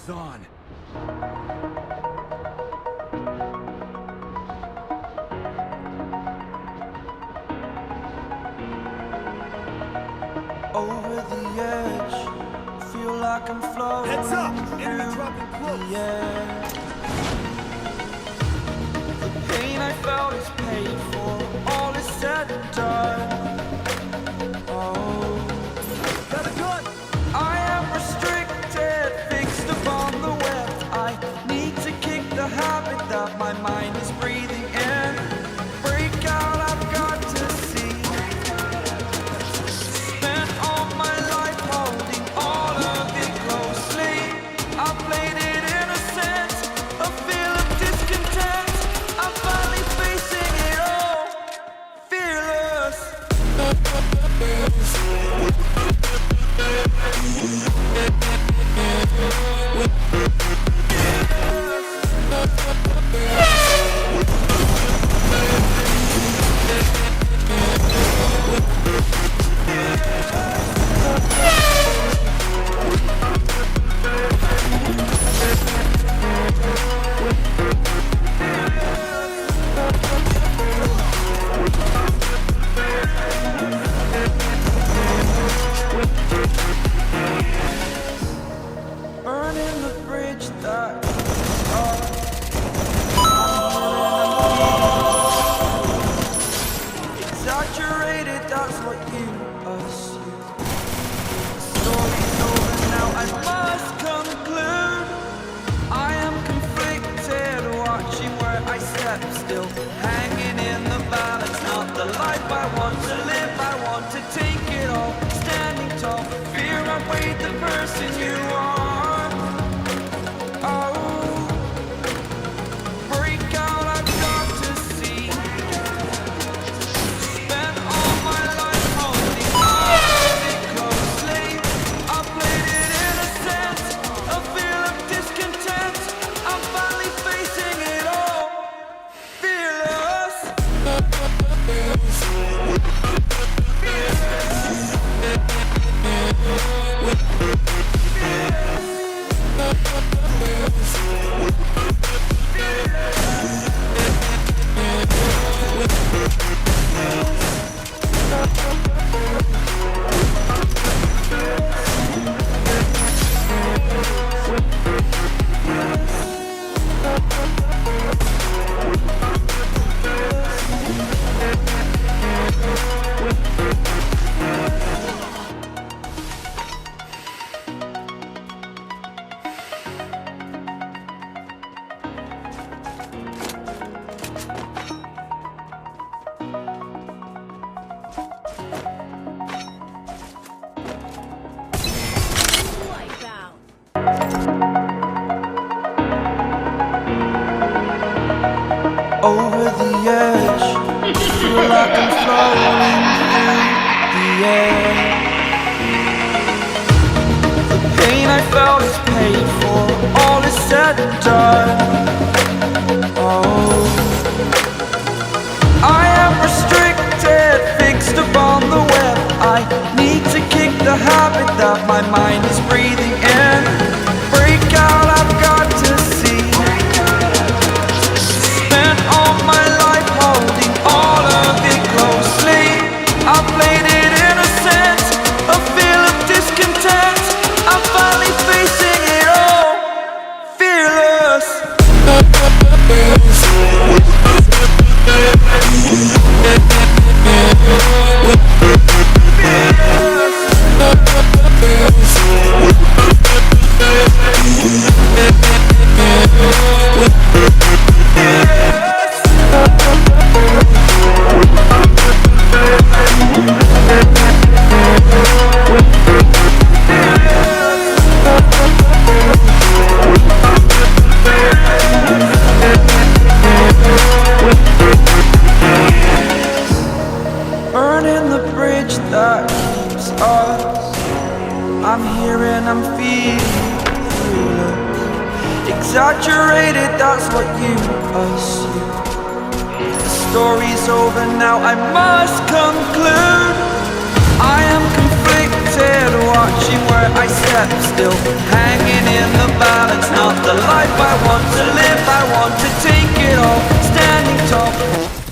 is on. Over the edge, feel like I'm floating. Heads up! Enemy dropping close! Yeah. The pain I felt is paid for, all is said and done. Oh, Got a gun! I am restricted, fixed upon the web. I need to kick the habit that my mind is breathing in. Break out, I've got to see. Spent all my life holding all of it closely. I played it innocent, a feel of discontent. I'm finally facing it all, fearless. Burning the bridge that exaggerated, that's what you assume. Story's over now, I must conclude. I am conflicted, watching where I step still, hanging in the balance. Not the life I want to live, I want to take it all. Standing tall, fear I weighed the person you are. Oh, break out, I've got to see. Spent all my life holding all of it closely. I played it innocent, a feel of discontent. I'm finally facing it all, fearless. Over the edge, feel like I'm floating through the air. The pain I felt is paid for, all is said and done. Oh, I am restricted, fixed upon the web. I need to kick the habit that my mind is breathing in. Break out, I've got to see. Spent all my life holding all of it closely. I played it innocent, a feel of discontent. I'm finally facing it all, fearless. Burning the bridge that keeps us. I'm here and I'm feeling fearless. Exaggerated, that's what you assume. The story's over now, I must conclude. I am conflicted, watching where I step still, hanging in the balance. the life I want to live, I want to take it all, standing tall.